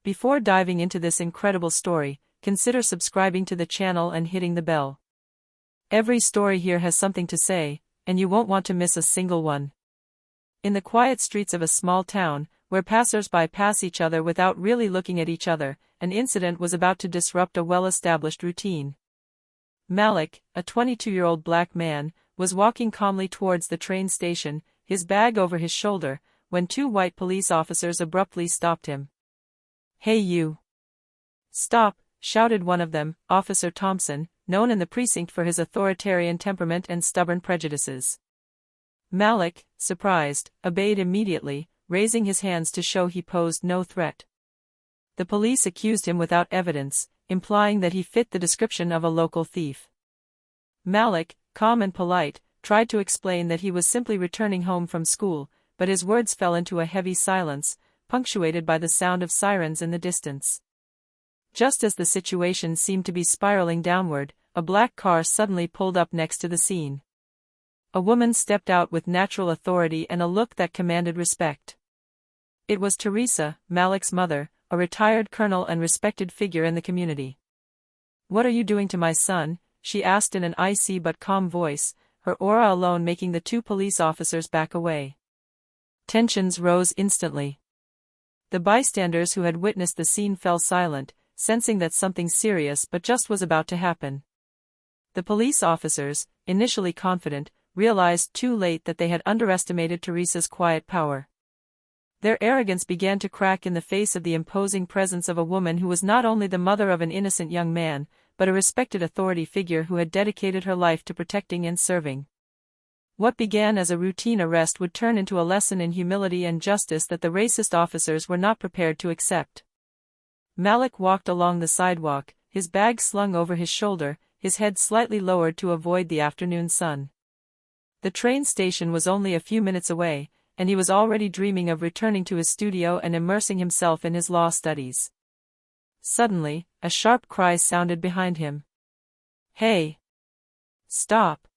Before diving into this incredible story, consider subscribing to the channel and hitting the bell. Every story here has something to say, and you won't want to miss a single one. In the quiet streets of a small town, where passers-by pass each other without really looking at each other, an incident was about to disrupt a well-established routine. Malik, a 22-year-old black man, was walking calmly towards the train station, his bag over his shoulder, when two white police officers abruptly stopped him. "Hey you! Stop!" shouted one of them, Officer Thompson, known in the precinct for his authoritarian temperament and stubborn prejudices. Malik, surprised, obeyed immediately, raising his hands to show he posed no threat. The police accused him without evidence, implying that he fit the description of a local thief. Malik, calm and polite, tried to explain that he was simply returning home from school, but his words fell into a heavy silence, punctuated by the sound of sirens in the distance. Just as the situation seemed to be spiraling downward, a black car suddenly pulled up next to the scene. A woman stepped out with natural authority and a look that commanded respect. It was Teresa, Malik's mother, a retired colonel and respected figure in the community. "What are you doing to my son?" she asked in an icy but calm voice, her aura alone making the two police officers back away. Tensions rose instantly. The bystanders who had witnessed the scene fell silent, sensing that something serious but just was about to happen. The police officers, initially confident, realized too late that they had underestimated Teresa's quiet power. Their arrogance began to crack in the face of the imposing presence of a woman who was not only the mother of an innocent young man, but a respected authority figure who had dedicated her life to protecting and serving. What began as a routine arrest would turn into a lesson in humility and justice that the racist officers were not prepared to accept. Malik walked along the sidewalk, his bag slung over his shoulder, his head slightly lowered to avoid the afternoon sun. The train station was only a few minutes away, and he was already dreaming of returning to his studio and immersing himself in his law studies. Suddenly, a sharp cry sounded behind him. "Hey! Stop!"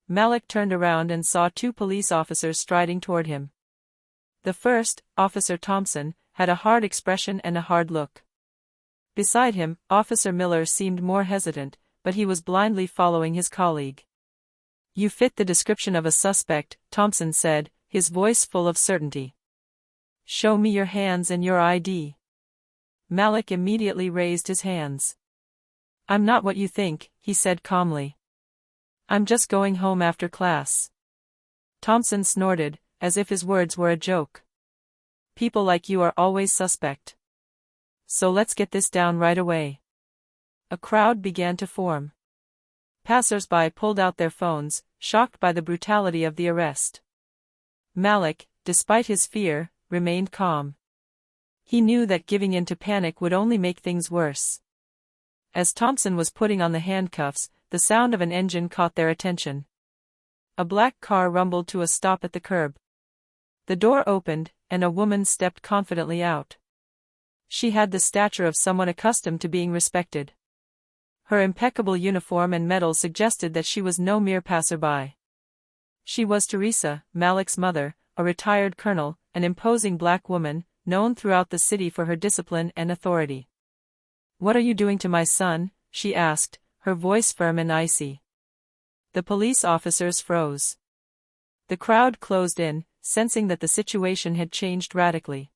Malik turned around and saw two police officers striding toward him. The first, Officer Thompson, had a hard expression and a hard look. Beside him, Officer Miller seemed more hesitant, but he was blindly following his colleague. "You fit the description of a suspect," Thompson said, his voice full of certainty. "Show me your hands and your ID." Malik immediately raised his hands. "I'm not what you think," he said calmly. "I'm just going home after class." Thompson snorted, as if his words were a joke. "People like you are always suspect. So let's get this down right away." A crowd began to form. Passers-by pulled out their phones, shocked by the brutality of the arrest. Malik, despite his fear, remained calm. He knew that giving in to panic would only make things worse. As Thompson was putting on the handcuffs, the sound of an engine caught their attention. A black car rumbled to a stop at the curb. The door opened, and a woman stepped confidently out. She had the stature of someone accustomed to being respected. Her impeccable uniform and medal suggested that she was no mere passerby. She was Teresa, Malik's mother, a retired colonel, an imposing black woman, known throughout the city for her discipline and authority. "What are you doing to my son?" she asked, her voice firm and icy. The police officers froze. The crowd closed in, sensing that the situation had changed radically.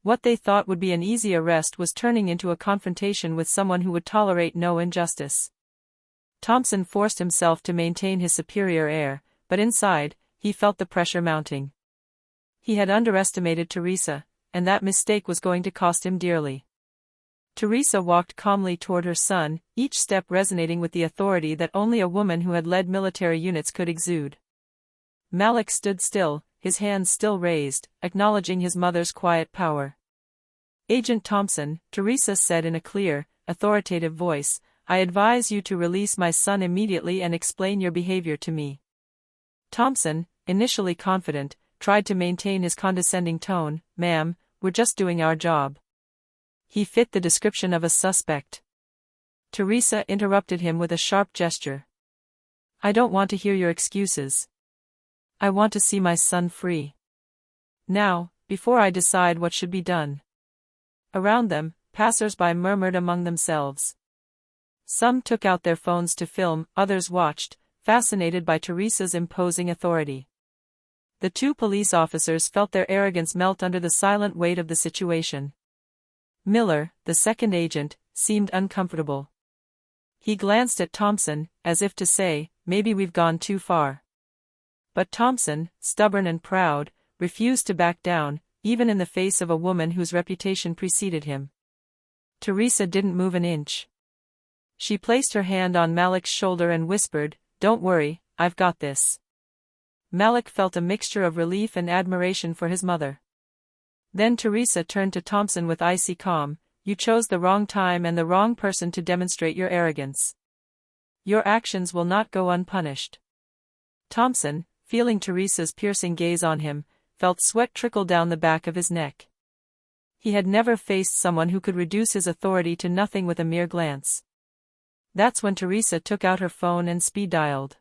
What they thought would be an easy arrest was turning into a confrontation with someone who would tolerate no injustice. Thompson forced himself to maintain his superior air, but inside, he felt the pressure mounting. He had underestimated Teresa, and that mistake was going to cost him dearly. Teresa walked calmly toward her son, each step resonating with the authority that only a woman who had led military units could exude. Malik stood still, his hands still raised, acknowledging his mother's quiet power. "Agent Thompson," Teresa said in a clear, authoritative voice, "I advise you to release my son immediately and explain your behavior to me." Thompson, initially confident, tried to maintain his condescending tone. "Ma'am, we're just doing our job." He fit the description of a suspect. Teresa interrupted him with a sharp gesture. "I don't want to hear your excuses. I want to see my son free. Now, before I decide what should be done." Around them, passers-by murmured among themselves. Some took out their phones to film, others watched, fascinated by Teresa's imposing authority. The two police officers felt their arrogance melt under the silent weight of the situation. Miller, the second agent, seemed uncomfortable. He glanced at Thompson, as if to say, maybe we've gone too far. But Thompson, stubborn and proud, refused to back down, even in the face of a woman whose reputation preceded him. Teresa didn't move an inch. She placed her hand on Malik's shoulder and whispered, "Don't worry, I've got this." Malik felt a mixture of relief and admiration for his mother. Then Teresa turned to Thompson with icy calm, "You chose the wrong time and the wrong person to demonstrate your arrogance. Your actions will not go unpunished." Thompson, feeling Teresa's piercing gaze on him, felt sweat trickle down the back of his neck. He had never faced someone who could reduce his authority to nothing with a mere glance. That's when Teresa took out her phone and speed-dialed.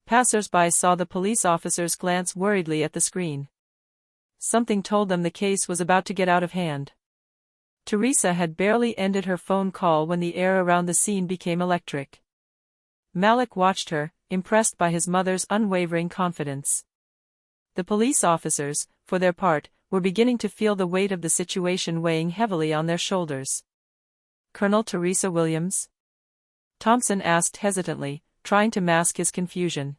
Passers-by saw the police officers glance worriedly at the screen. Something told them the case was about to get out of hand. Teresa had barely ended her phone call when the air around the scene became electric. Malik watched her, impressed by his mother's unwavering confidence. The police officers, for their part, were beginning to feel the weight of the situation weighing heavily on their shoulders. "Colonel Teresa Williams?" Thompson asked hesitantly, trying to mask his confusion.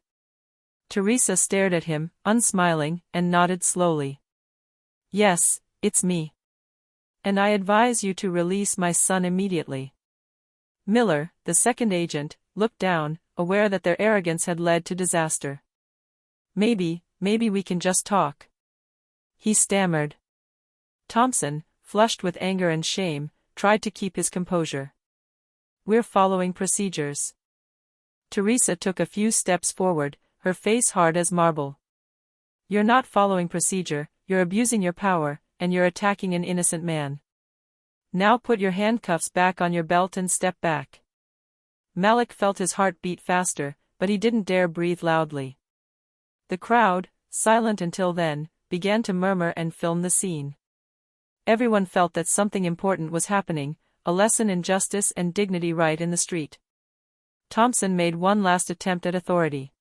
Teresa stared at him, unsmiling, and nodded slowly. "Yes, it's me. And I advise you to release my son immediately." Miller, the second agent, looked down, aware that their arrogance had led to disaster. Maybe we can just talk," he stammered. Thompson, flushed with anger and shame, tried to keep his composure. "We're following procedures." Teresa took a few steps forward, her face hard as marble. "You're not following procedure, you're abusing your power, and you're attacking an innocent man. Now put your handcuffs back on your belt and step back." Malik felt his heart beat faster, but he didn't dare breathe loudly. The crowd, silent until then, began to murmur and film the scene. Everyone felt that something important was happening, a lesson in justice and dignity right in the street. Thompson made one last attempt at authority.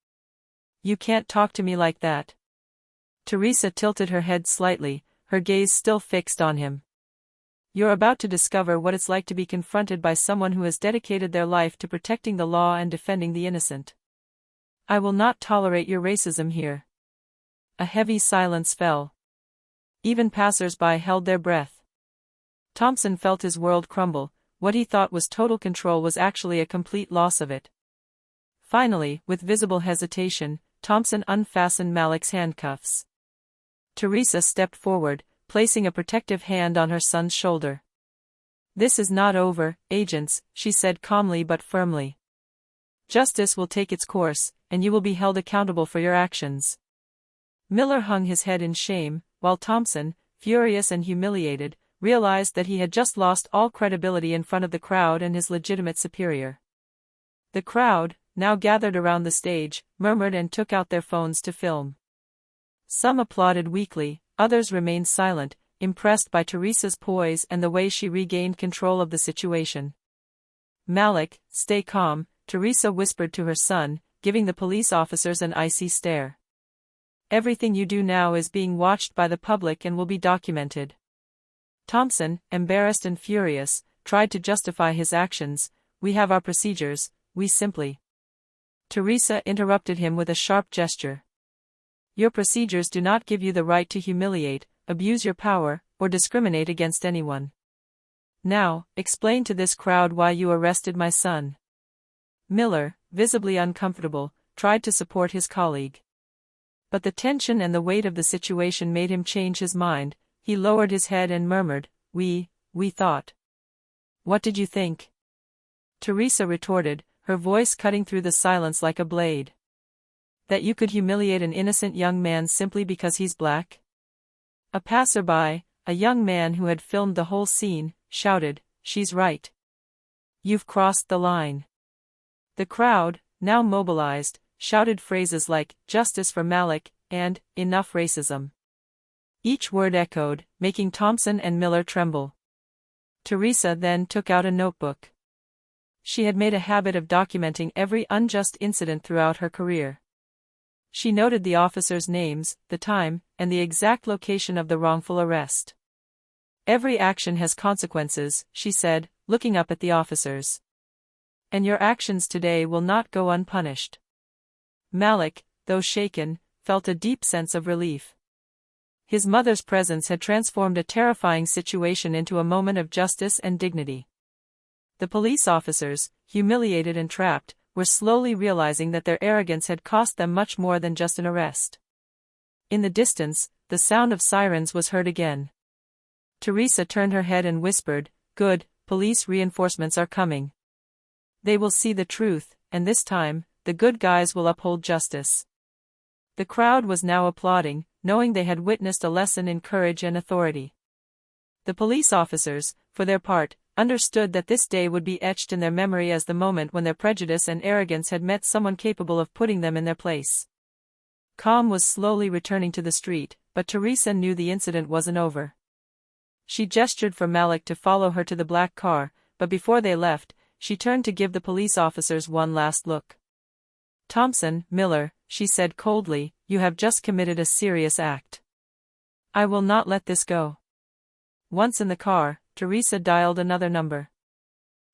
"You can't talk to me like that." Teresa tilted her head slightly, her gaze still fixed on him. "You're about to discover what it's like to be confronted by someone who has dedicated their life to protecting the law and defending the innocent. I will not tolerate your racism here." A heavy silence fell. Even passers-by held their breath. Thompson felt his world crumble. What he thought was total control was actually a complete loss of it. Finally, with visible hesitation, Thompson unfastened Malik's handcuffs. Teresa stepped forward, placing a protective hand on her son's shoulder. "This is not over, agents," she said calmly but firmly. "Justice will take its course, and you will be held accountable for your actions." Miller hung his head in shame, while Thompson, furious and humiliated, realized that he had just lost all credibility in front of the crowd and his legitimate superior. The crowd, now gathered around the stage, murmured and took out their phones to film. Some applauded weakly, others remained silent, impressed by Teresa's poise and the way she regained control of the situation. "Malik, stay calm," Teresa whispered to her son, giving the police officers an icy stare. "Everything you do now is being watched by the public and will be documented." Thompson, embarrassed and furious, tried to justify his actions. "We have our procedures, we simply—" Teresa interrupted him with a sharp gesture. "Your procedures do not give you the right to humiliate, abuse your power, or discriminate against anyone. Now, explain to this crowd why you arrested my son." Miller, visibly uncomfortable, tried to support his colleague. But the tension and the weight of the situation made him change his mind. He lowered his head and murmured, We thought." "What did you think?" Teresa retorted, her voice cutting through the silence like a blade. "That you could humiliate an innocent young man simply because he's black?" A passerby, a young man who had filmed the whole scene, shouted, "She's right. You've crossed the line." The crowd, now mobilized, shouted phrases like, "Justice for Malik," and, "Enough racism." Each word echoed, making Thompson and Miller tremble. Teresa then took out a notebook. She had made a habit of documenting every unjust incident throughout her career. She noted the officers' names, the time, and the exact location of the wrongful arrest. "Every action has consequences," she said, looking up at the officers. "And your actions today will not go unpunished." Malik, though shaken, felt a deep sense of relief. His mother's presence had transformed a terrifying situation into a moment of justice and dignity. The police officers, humiliated and trapped, were slowly realizing that their arrogance had cost them much more than just an arrest. In the distance, the sound of sirens was heard again. Teresa turned her head and whispered, "Good, police reinforcements are coming. They will see the truth, and this time, the good guys will uphold justice." The crowd was now applauding, knowing they had witnessed a lesson in courage and authority. The police officers, for their part, understood that this day would be etched in their memory as the moment when their prejudice and arrogance had met someone capable of putting them in their place. Calm was slowly returning to the street, but Teresa knew the incident wasn't over. She gestured for Malik to follow her to the black car, but before they left, she turned to give the police officers one last look. "Thompson, Miller," she said coldly, "you have just committed a serious act. I will not let this go." Once in the car, Teresa dialed another number.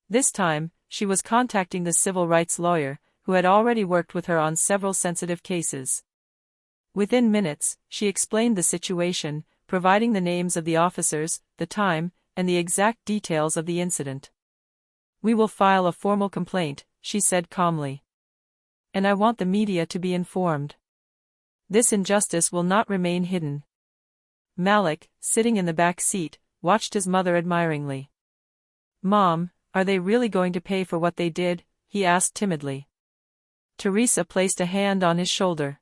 This time, she was contacting the civil rights lawyer, who had already worked with her on several sensitive cases. Within minutes, she explained the situation, providing the names of the officers, the time, and the exact details of the incident. "We will file a formal complaint," she said calmly. "And I want the media to be informed. This injustice will not remain hidden." Malik, sitting in the back seat, watched his mother admiringly. "Mom, are they really going to pay for what they did?" he asked timidly. Teresa placed a hand on his shoulder.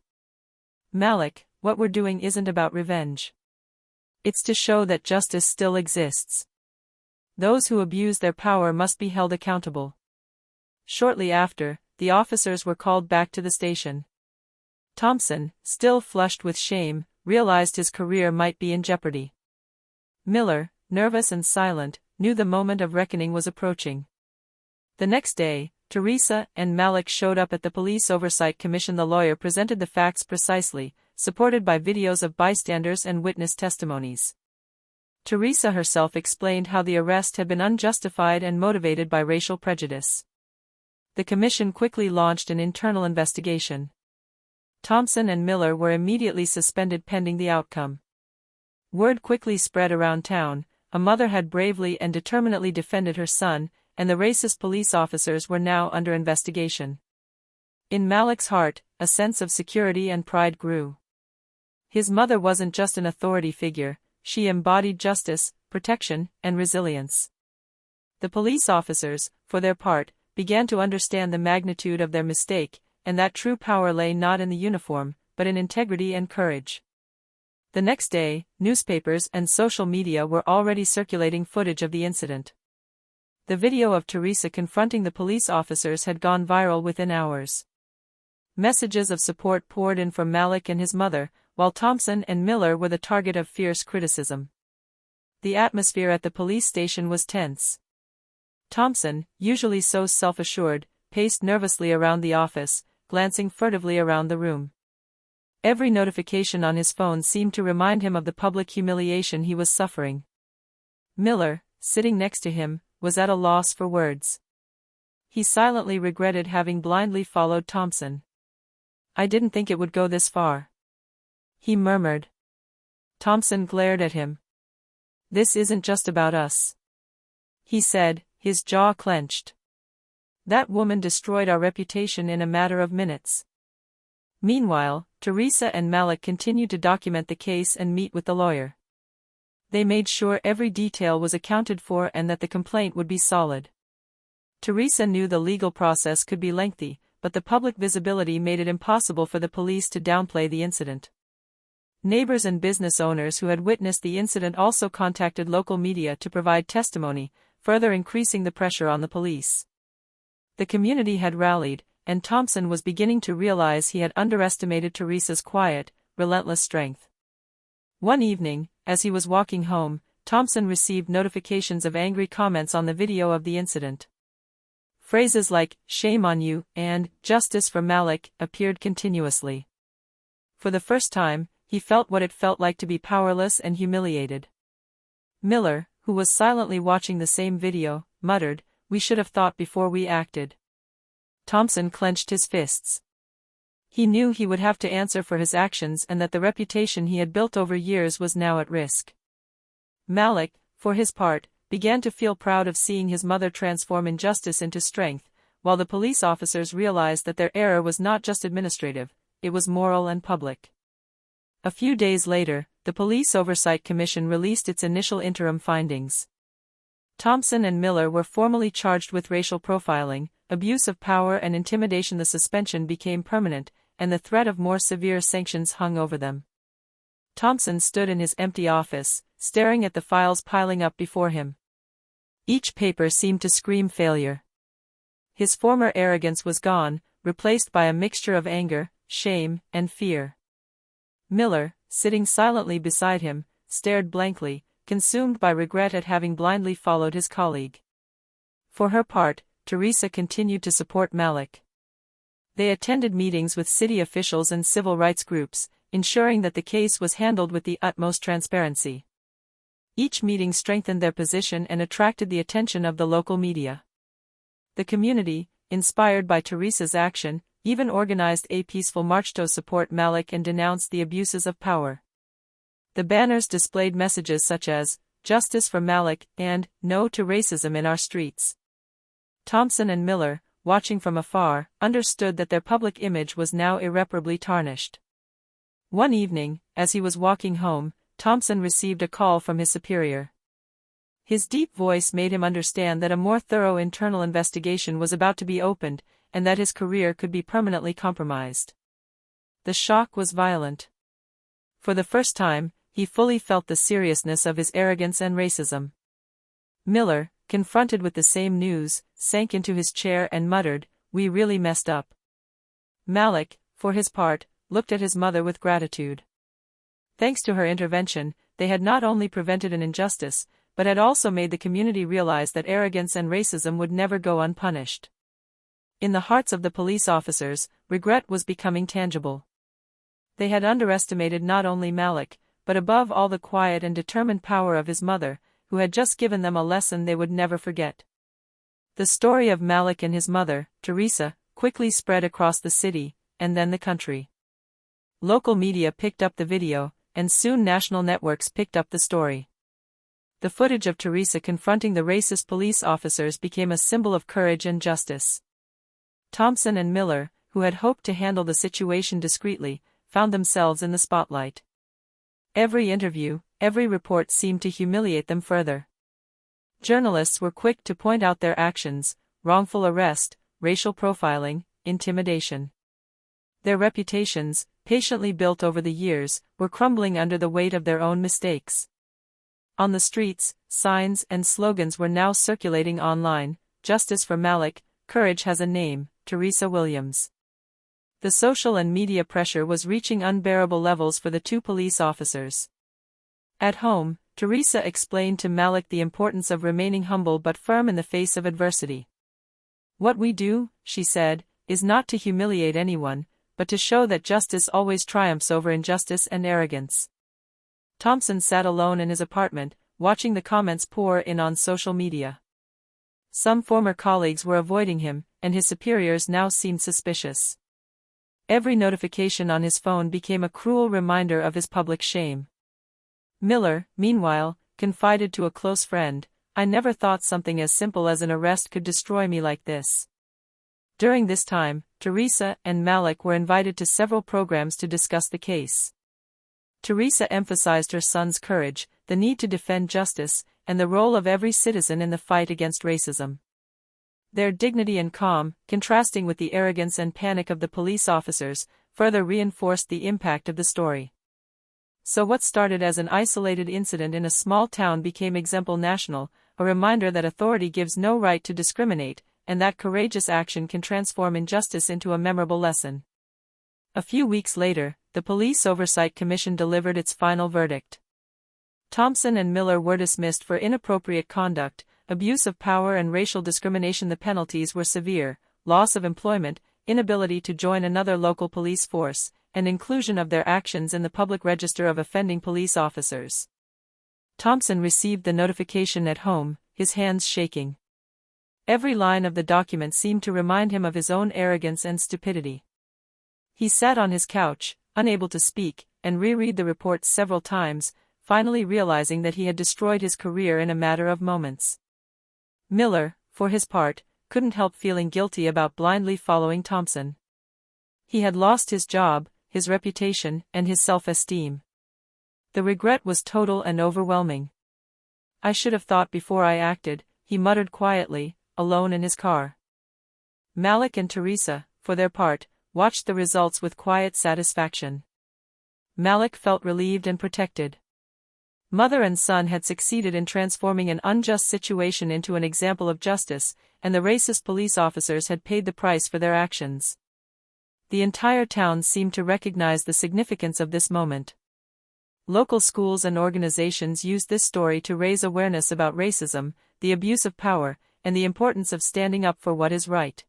"Malik, what we're doing isn't about revenge. It's to show that justice still exists. Those who abuse their power must be held accountable." Shortly after, the officers were called back to the station. Thompson, still flushed with shame, realized his career might be in jeopardy. Miller, nervous and silent, knew the moment of reckoning was approaching. The next day, Teresa and Malik showed up at the Police Oversight Commission. The lawyer presented the facts precisely, supported by videos of bystanders and witness testimonies. Teresa herself explained how the arrest had been unjustified and motivated by racial prejudice. The commission quickly launched an internal investigation. Thompson and Miller were immediately suspended pending the outcome. Word quickly spread around town: a mother had bravely and determinedly defended her son, and the racist police officers were now under investigation. In Malik's heart, a sense of security and pride grew. His mother wasn't just an authority figure, she embodied justice, protection, and resilience. The police officers, for their part, began to understand the magnitude of their mistake, and that true power lay not in the uniform, but in integrity and courage. The next day, newspapers and social media were already circulating footage of the incident. The video of Teresa confronting the police officers had gone viral within hours. Messages of support poured in from Malik and his mother, while Thompson and Miller were the target of fierce criticism. The atmosphere at the police station was tense. Thompson, usually so self-assured, paced nervously around the office, glancing furtively around the room. Every notification on his phone seemed to remind him of the public humiliation he was suffering. Miller, sitting next to him, was at a loss for words. He silently regretted having blindly followed Thompson. "I didn't think it would go this far," he murmured. Thompson glared at him. "This isn't just about us," he said, his jaw clenched. "That woman destroyed our reputation in a matter of minutes." Meanwhile, Teresa and Malik continued to document the case and meet with the lawyer. They made sure every detail was accounted for and that the complaint would be solid. Teresa knew the legal process could be lengthy, but the public visibility made it impossible for the police to downplay the incident. Neighbors and business owners who had witnessed the incident also contacted local media to provide testimony, further increasing the pressure on the police. The community had rallied, and Thompson was beginning to realize he had underestimated Teresa's quiet, relentless strength. One evening, as he was walking home, Thompson received notifications of angry comments on the video of the incident. Phrases like, "Shame on you," and "Justice for Malik" appeared continuously. For the first time, he felt what it felt like to be powerless and humiliated. Miller, who was silently watching the same video, muttered, "We should have thought before we acted." Thompson clenched his fists. He knew he would have to answer for his actions and that the reputation he had built over years was now at risk. Malik, for his part, began to feel proud of seeing his mother transform injustice into strength, while the police officers realized that their error was not just administrative, it was moral and public. A few days later, the Police Oversight Commission released its initial interim findings. Thompson and Miller were formally charged with racial profiling, abuse of power and intimidation. The suspension became permanent, and the threat of more severe sanctions hung over them. Thompson stood in his empty office, staring at the files piling up before him. Each paper seemed to scream failure. His former arrogance was gone, replaced by a mixture of anger, shame, and fear. Miller, sitting silently beside him, stared blankly, consumed by regret at having blindly followed his colleague. For her part, Teresa continued to support Malik. They attended meetings with city officials and civil rights groups, ensuring that the case was handled with the utmost transparency. Each meeting strengthened their position and attracted the attention of the local media. The community, inspired by Teresa's action, even organized a peaceful march to support Malik and denounce the abuses of power. The banners displayed messages such as, "Justice for Malik" and "No to Racism in Our Streets." Thompson and Miller, watching from afar, understood that their public image was now irreparably tarnished. One evening, as he was walking home, Thompson received a call from his superior. His deep voice made him understand that a more thorough internal investigation was about to be opened, and that his career could be permanently compromised. The shock was violent. For the first time, he fully felt the seriousness of his arrogance and racism. Miller, confronted with the same news, sank into his chair and muttered, "We really messed up." Malik, for his part, looked at his mother with gratitude. Thanks to her intervention, they had not only prevented an injustice, but had also made the community realize that arrogance and racism would never go unpunished. In the hearts of the police officers, regret was becoming tangible. They had underestimated not only Malik, but above all the quiet and determined power of his mother, who had just given them a lesson they would never forget. The story of Malik and his mother, Teresa, quickly spread across the city, and then the country. Local media picked up the video, and soon national networks picked up the story. The footage of Teresa confronting the racist police officers became a symbol of courage and justice. Thompson and Miller, who had hoped to handle the situation discreetly, found themselves in the spotlight. Every interview, every report seemed to humiliate them further. Journalists were quick to point out their actions: wrongful arrest, racial profiling, intimidation. Their reputations, patiently built over the years, were crumbling under the weight of their own mistakes. On the streets, signs and slogans were now circulating online: "Justice for Malik, courage has a name, Teresa Williams." The social and media pressure was reaching unbearable levels for the two police officers. At home, Teresa explained to Malik the importance of remaining humble but firm in the face of adversity. "What we do," she said, "is not to humiliate anyone, but to show that justice always triumphs over injustice and arrogance." Thompson sat alone in his apartment, watching the comments pour in on social media. Some former colleagues were avoiding him, and his superiors now seemed suspicious. Every notification on his phone became a cruel reminder of his public shame. Miller, meanwhile, confided to a close friend, "I never thought something as simple as an arrest could destroy me like this." During this time, Teresa and Malik were invited to several programs to discuss the case. Teresa emphasized her son's courage, the need to defend justice, and the role of every citizen in the fight against racism. Their dignity and calm, contrasting with the arrogance and panic of the police officers, further reinforced the impact of the story. So what started as an isolated incident in a small town became exemplar national, a reminder that authority gives no right to discriminate, and that courageous action can transform injustice into a memorable lesson. A few weeks later, the Police Oversight Commission delivered its final verdict. Thompson and Miller were dismissed for inappropriate conduct, abuse of power and racial discrimination. The penalties were severe: loss of employment, inability to join another local police force, and inclusion of their actions in the public register of offending police officers. Thompson received the notification at home, his hands shaking. Every line of the document seemed to remind him of his own arrogance and stupidity. He sat on his couch, unable to speak, and reread the report several times, finally realizing that he had destroyed his career in a matter of moments. Miller, for his part, couldn't help feeling guilty about blindly following Thompson. He had lost his job, his reputation, and his self-esteem. The regret was total and overwhelming. "I should have thought before I acted," he muttered quietly, alone in his car. Malik and Teresa, for their part, watched the results with quiet satisfaction. Malik felt relieved and protected. Mother and son had succeeded in transforming an unjust situation into an example of justice, and the racist police officers had paid the price for their actions. The entire town seemed to recognize the significance of this moment. Local schools and organizations used this story to raise awareness about racism, the abuse of power, and the importance of standing up for what is right.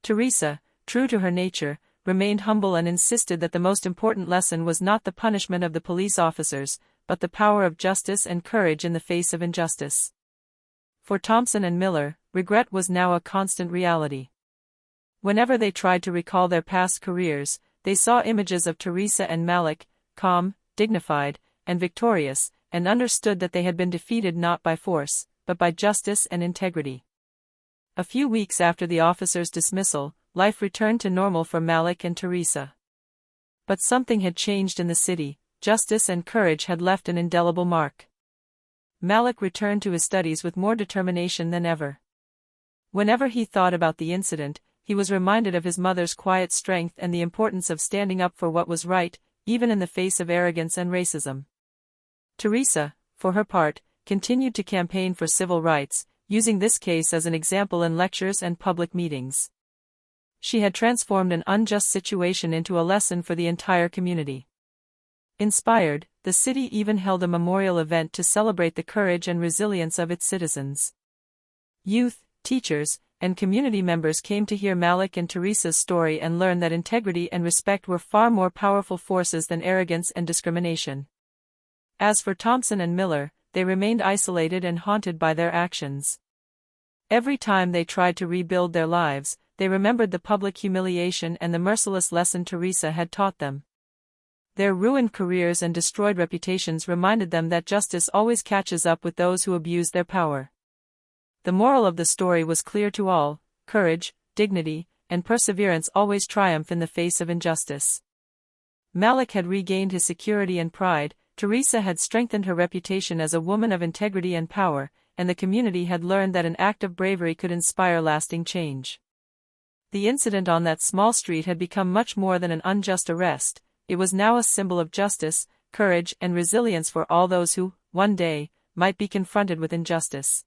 Teresa, true to her nature, remained humble and insisted that the most important lesson was not the punishment of the police officers, but the power of justice and courage in the face of injustice. For Thompson and Miller, regret was now a constant reality. Whenever they tried to recall their past careers, they saw images of Teresa and Malik, calm, dignified, and victorious, and understood that they had been defeated not by force, but by justice and integrity. A few weeks after the officers' dismissal, life returned to normal for Malik and Teresa. But something had changed in the city. Justice and courage had left an indelible mark. Malik returned to his studies with more determination than ever. Whenever he thought about the incident, he was reminded of his mother's quiet strength and the importance of standing up for what was right, even in the face of arrogance and racism. Teresa, for her part, continued to campaign for civil rights, using this case as an example in lectures and public meetings. She had transformed an unjust situation into a lesson for the entire community. Inspired, the city even held a memorial event to celebrate the courage and resilience of its citizens. Youth, teachers, and community members came to hear Malik and Teresa's story and learn that integrity and respect were far more powerful forces than arrogance and discrimination. As for Thompson and Miller, they remained isolated and haunted by their actions. Every time they tried to rebuild their lives, they remembered the public humiliation and the merciless lesson Teresa had taught them. Their ruined careers and destroyed reputations reminded them that justice always catches up with those who abuse their power. The moral of the story was clear to all: courage, dignity, and perseverance always triumph in the face of injustice. Malik had regained his security and pride, Teresa had strengthened her reputation as a woman of integrity and power, and the community had learned that an act of bravery could inspire lasting change. The incident on that small street had become much more than an unjust arrest. It was now a symbol of justice, courage, and resilience for all those who, one day, might be confronted with injustice.